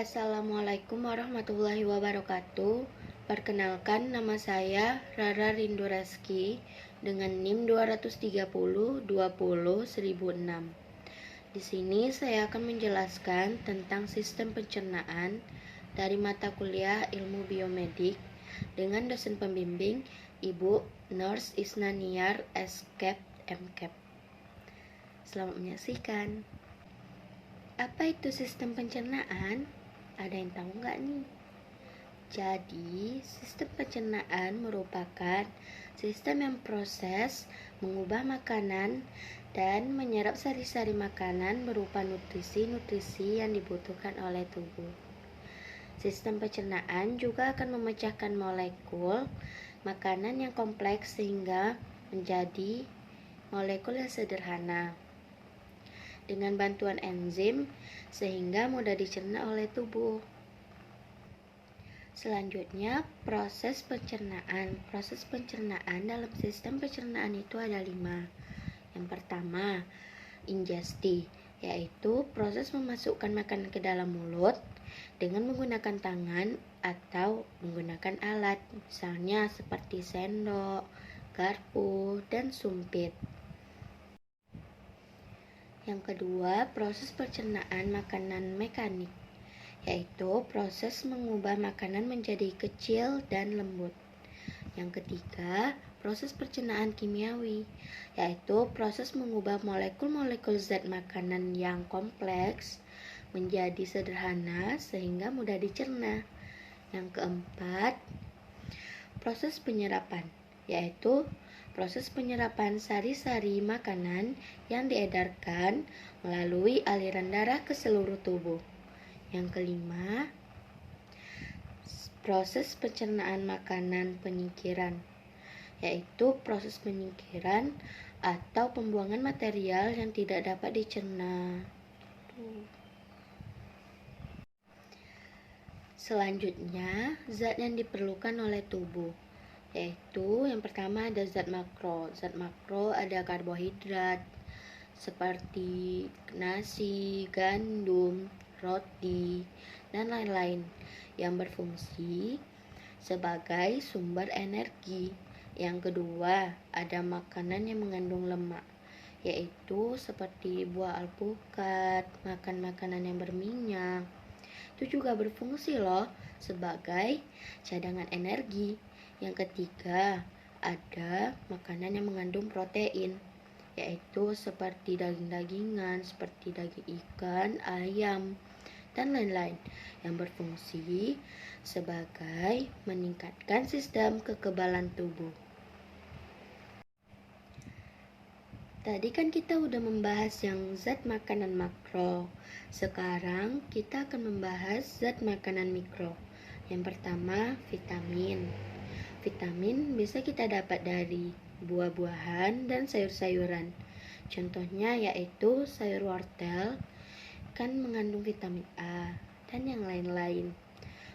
Assalamualaikum warahmatullahi wabarakatuh. Perkenalkan, nama saya Rara Rindu Reski dengan NIM 230201006. Di sini saya akan menjelaskan tentang sistem pencernaan dari mata kuliah Ilmu Biomedik dengan dosen pembimbing Ibu Nurse Isnaniar SCAP MCAP. Selamat menyaksikan. Apa itu sistem pencernaan? Ada yang tahu nggak nih? Jadi, sistem pencernaan merupakan sistem yang proses mengubah makanan dan menyerap sari-sari makanan berupa nutrisi-nutrisi yang dibutuhkan oleh tubuh. Sistem pencernaan juga akan memecahkan molekul makanan yang kompleks sehingga menjadi molekul yang sederhana dengan bantuan enzim sehingga mudah dicerna oleh tubuh. Selanjutnya, proses pencernaan. Proses pencernaan dalam sistem pencernaan itu ada 5. Yang pertama, ingesti, yaitu proses memasukkan makanan ke dalam mulut dengan menggunakan tangan atau menggunakan alat, misalnya seperti sendok, garpu, dan sumpit. Yang kedua, proses pencernaan makanan mekanik, yaitu proses mengubah makanan menjadi kecil dan lembut. Yang ketiga, proses pencernaan kimiawi, yaitu proses mengubah molekul-molekul zat makanan yang kompleks menjadi sederhana sehingga mudah dicerna. Yang keempat, proses penyerapan, yaitu proses penyerapan sari-sari makanan yang diedarkan melalui aliran darah ke seluruh tubuh. Yang kelima, proses pencernaan makanan penyingkiran, yaitu proses penyingkiran atau pembuangan material yang tidak dapat dicerna. Selanjutnya, zat yang diperlukan oleh tubuh, yaitu yang pertama ada zat makro. Zat makro ada karbohidrat seperti nasi, gandum, roti, dan lain-lain yang berfungsi sebagai sumber energi. Yang kedua, ada makanan yang mengandung lemak, yaitu seperti buah alpukat, makan makanan yang berminyak. Itu juga berfungsi loh sebagai cadangan energi. Yang ketiga, ada makanan yang mengandung protein, yaitu seperti daging-dagingan, seperti daging ikan, ayam, dan lain-lain yang berfungsi sebagai meningkatkan sistem kekebalan tubuh. Tadi kan kita udah membahas yang zat makanan makro. Sekarang kita akan membahas zat makanan mikro. Yang pertama, vitamin. Vitamin bisa kita dapat dari buah-buahan dan sayur-sayuran. Contohnya yaitu sayur wortel kan mengandung vitamin A dan yang lain-lain.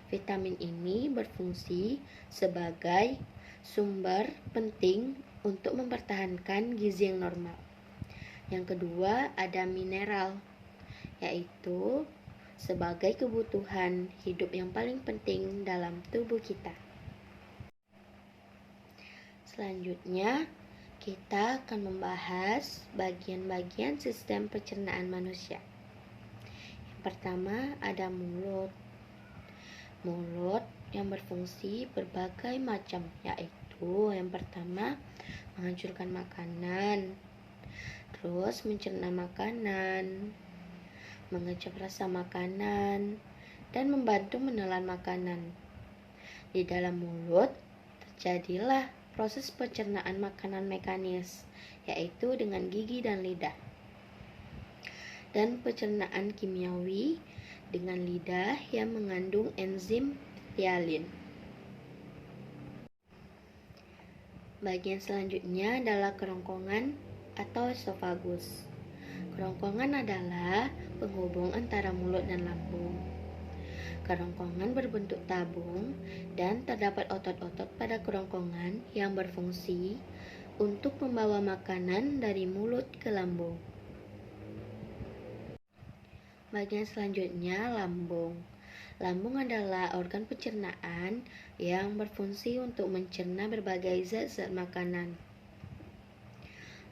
Vitamin ini berfungsi sebagai sumber penting untuk mempertahankan gizi yang normal. Yang kedua, ada mineral, yaitu sebagai kebutuhan hidup yang paling penting dalam tubuh kita. Selanjutnya, kita akan membahas bagian-bagian sistem pencernaan manusia. Yang pertama, ada mulut. Mulut yang berfungsi berbagai macam, yaitu yang pertama, menghancurkan makanan, terus mencerna makanan, mengecap rasa makanan, dan membantu menelan makanan. Di dalam mulut terjadilah proses pencernaan makanan mekanis, yaitu dengan gigi dan lidah, dan pencernaan kimiawi dengan lidah yang mengandung enzim ptyalin. Bagian selanjutnya adalah kerongkongan atau esofagus. Kerongkongan adalah penghubung antara mulut dan lambung. Kerongkongan berbentuk tabung dan terdapat otot-otot pada kerongkongan yang berfungsi untuk membawa makanan dari mulut ke lambung. Bagian selanjutnya lambung. Lambung adalah organ pencernaan yang berfungsi untuk mencerna berbagai zat-zat makanan.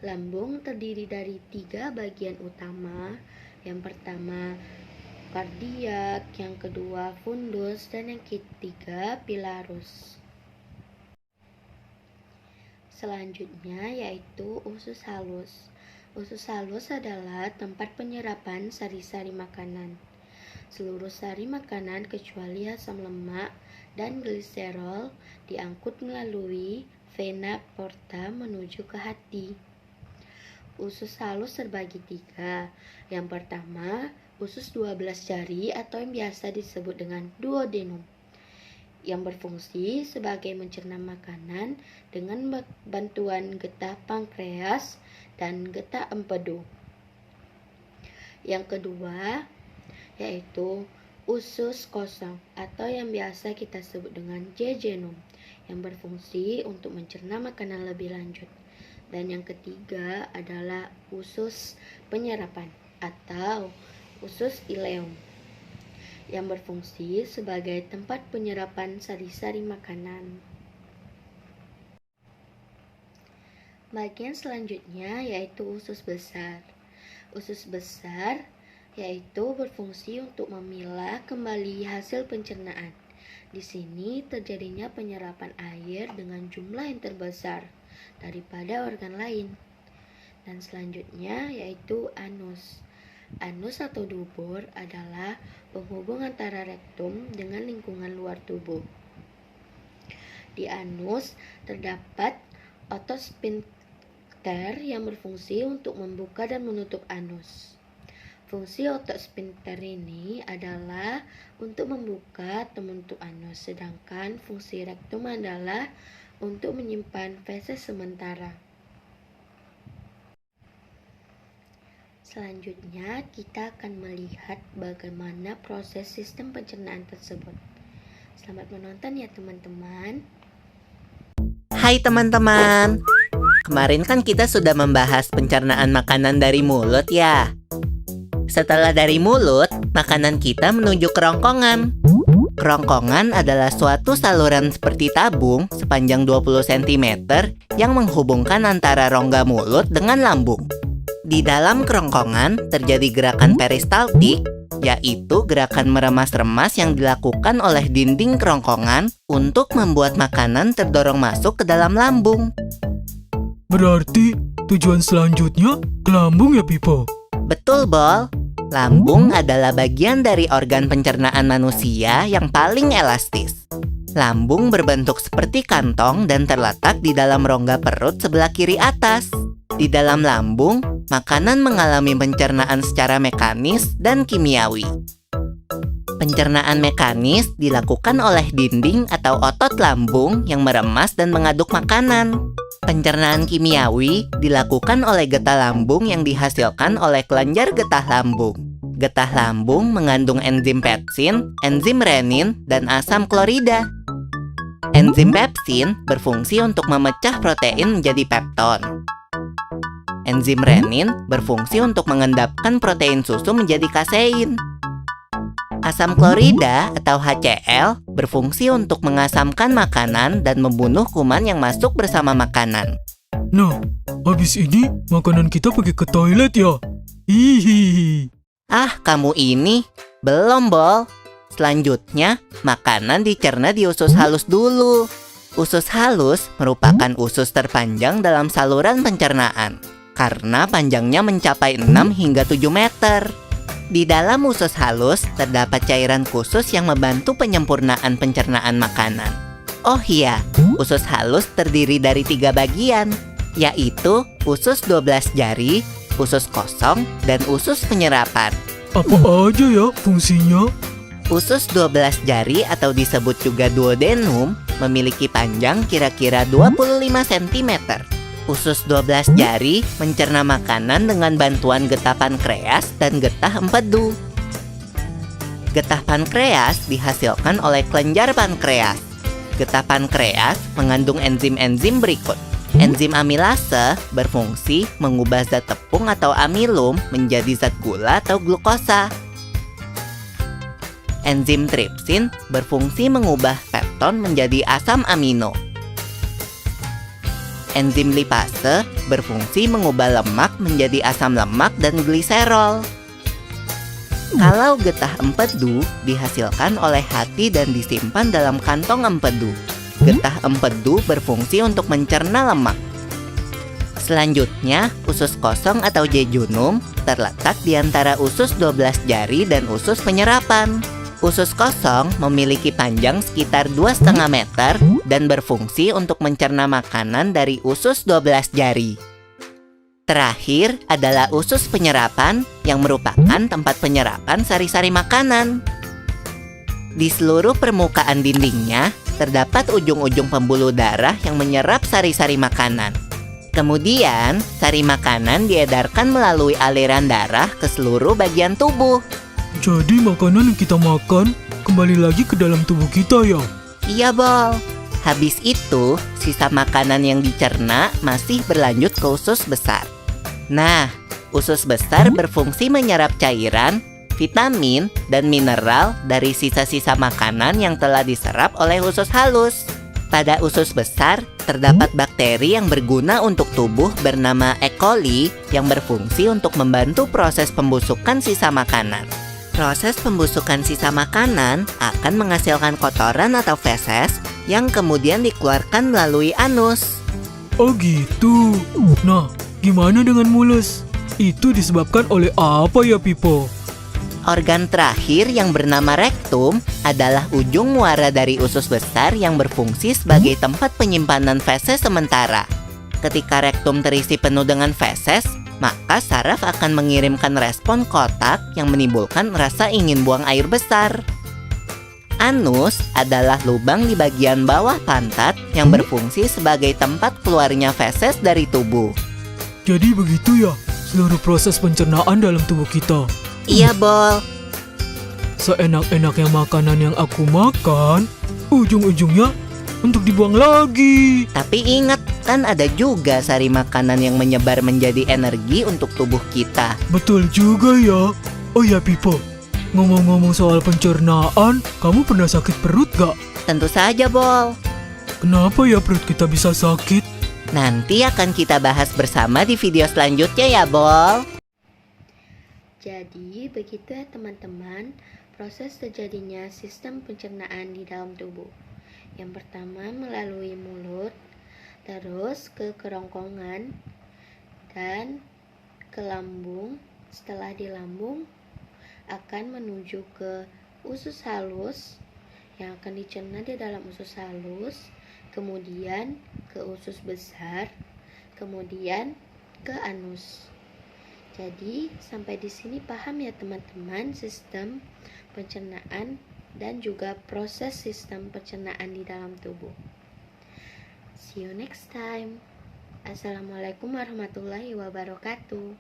Lambung terdiri dari 3 bagian utama. Yang pertama kardiak, yang kedua fundus, dan yang ketiga pilarus. Selanjutnya yaitu usus halus. Usus halus adalah tempat penyerapan sari-sari makanan. Seluruh sari makanan kecuali asam lemak dan gliserol diangkut melalui vena porta menuju ke hati. Usus halus terbagi 3. Yang pertama, usus 12 jari atau yang biasa disebut dengan duodenum, yang berfungsi sebagai mencerna makanan dengan bantuan getah pankreas dan getah empedu. Yang kedua, yaitu usus kosong atau yang biasa kita sebut dengan jejunum, yang berfungsi untuk mencerna makanan lebih lanjut. Dan yang ketiga adalah usus penyerapan atau usus ileum, yang berfungsi sebagai tempat penyerapan sari-sari makanan. Bagian selanjutnya yaitu usus besar. Usus besar yaitu berfungsi untuk memilah kembali hasil pencernaan. Di sini terjadinya penyerapan air dengan jumlah yang terbesar daripada organ lain. Dan selanjutnya yaitu anus. Anus atau dubur adalah penghubung antara rektum dengan lingkungan luar tubuh. Di anus terdapat otot sphincter yang berfungsi untuk membuka dan menutup anus. Fungsi otot sphincter ini adalah untuk membuka atau menutup anus, sedangkan fungsi rektum adalah untuk menyimpan feses sementara. Selanjutnya, kita akan melihat bagaimana proses sistem pencernaan tersebut. Selamat menonton ya teman-teman. Hai teman-teman, kemarin kan kita sudah membahas pencernaan makanan dari mulut ya. Setelah dari mulut, makanan kita menuju kerongkongan. Kerongkongan adalah suatu saluran seperti tabung sepanjang 20 cm yang menghubungkan antara rongga mulut dengan lambung. Di dalam kerongkongan terjadi gerakan peristaltik, yaitu gerakan meremas-remas yang dilakukan oleh dinding kerongkongan untuk membuat makanan terdorong masuk ke dalam lambung. Berarti tujuan selanjutnya ke lambung ya, Pipo? Betul, Bol. Lambung adalah bagian dari organ pencernaan manusia yang paling elastis. Lambung berbentuk seperti kantong dan terletak di dalam rongga perut sebelah kiri atas. Di dalam lambung, makanan mengalami pencernaan secara mekanis dan kimiawi. Pencernaan mekanis dilakukan oleh dinding atau otot lambung yang meremas dan mengaduk makanan. Pencernaan kimiawi dilakukan oleh getah lambung yang dihasilkan oleh kelenjar getah lambung. Getah lambung mengandung enzim pepsin, enzim renin, dan asam klorida. Enzim pepsin berfungsi untuk memecah protein menjadi pepton. Enzim renin berfungsi untuk mengendapkan protein susu menjadi kasein. Asam klorida atau HCl berfungsi untuk mengasamkan makanan dan membunuh kuman yang masuk bersama makanan. Nah, habis ini makanan kita pergi ke toilet ya? Hihihi. Ah, kamu ini belum, Bol. Selanjutnya, makanan dicerna di usus halus dulu. Usus halus merupakan usus terpanjang dalam saluran pencernaan, karena panjangnya mencapai 6 hingga 7 meter. Di dalam usus halus terdapat cairan khusus yang membantu penyempurnaan pencernaan makanan. Oh iya, usus halus terdiri dari 3 bagian, yaitu usus 12 jari, usus kosong, dan usus penyerapan. Apa aja ya fungsinya? Usus 12 jari atau disebut juga duodenum memiliki panjang kira-kira 25 cm. Usus 12 jari mencerna makanan dengan bantuan getah pankreas dan getah empedu. Getah pankreas dihasilkan oleh kelenjar pankreas. Getah pankreas mengandung enzim-enzim berikut. Enzim amilase berfungsi mengubah zat tepung atau amilum menjadi zat gula atau glukosa. Enzim tripsin berfungsi mengubah pepton menjadi asam amino. Enzim lipase berfungsi mengubah lemak menjadi asam lemak dan gliserol. Kalau getah empedu dihasilkan oleh hati dan disimpan dalam kantong empedu. Getah empedu berfungsi untuk mencerna lemak. Selanjutnya, usus kosong atau jejunum terletak di antara usus 12 jari dan usus penyerapan. Usus kosong memiliki panjang sekitar 2,5 meter dan berfungsi untuk mencerna makanan dari usus 12 jari. Terakhir adalah usus penyerapan yang merupakan tempat penyerapan sari-sari makanan. Di seluruh permukaan dindingnya terdapat ujung-ujung pembuluh darah yang menyerap sari-sari makanan. Kemudian, sari makanan diedarkan melalui aliran darah ke seluruh bagian tubuh. Jadi makanan yang kita makan kembali lagi ke dalam tubuh kita ya? Iya, Bol. Habis itu, sisa makanan yang dicerna masih berlanjut ke usus besar. Nah, usus besar berfungsi menyerap cairan, vitamin, dan mineral dari sisa-sisa makanan yang telah diserap oleh usus halus. Pada usus besar, terdapat bakteri yang berguna untuk tubuh bernama E. coli yang berfungsi untuk membantu proses pembusukan sisa makanan. Proses pembusukan sisa makanan akan menghasilkan kotoran atau feses yang kemudian dikeluarkan melalui anus. Oh gitu. Nah, gimana dengan mulus? Itu disebabkan oleh apa ya, Pipo? Organ terakhir yang bernama rektum adalah ujung muara dari usus besar yang berfungsi sebagai tempat penyimpanan feses sementara. Ketika rektum terisi penuh dengan feses, maka saraf akan mengirimkan respon kotak yang menimbulkan rasa ingin buang air besar. Anus adalah lubang di bagian bawah pantat yang berfungsi sebagai tempat keluarnya feses dari tubuh. Jadi begitu ya, seluruh proses pencernaan dalam tubuh kita. Iya, Bol. Seenak-enaknya makanan yang aku makan, ujung-ujungnya untuk dibuang lagi. Tapi ingat, kan ada juga sari makanan yang menyebar menjadi energi untuk tubuh kita. Betul juga ya. Oh ya, Pipo, ngomong-ngomong soal pencernaan, kamu pernah sakit perut gak? Tentu saja, Bol. Kenapa ya perut kita bisa sakit? Nanti akan kita bahas bersama di video selanjutnya ya, Bol. Jadi, begitu ya teman-teman, proses terjadinya sistem pencernaan di dalam tubuh. Yang pertama melalui mulut, terus ke kerongkongan, dan ke lambung. Setelah di lambung, akan menuju ke usus halus, yang akan dicerna di dalam usus halus, kemudian ke usus besar, kemudian ke anus. Jadi, sampai di sini paham ya teman-teman sistem pencernaan dan juga proses sistem pencernaan di dalam tubuh. See you next time. Assalamualaikum warahmatullahi wabarakatuh.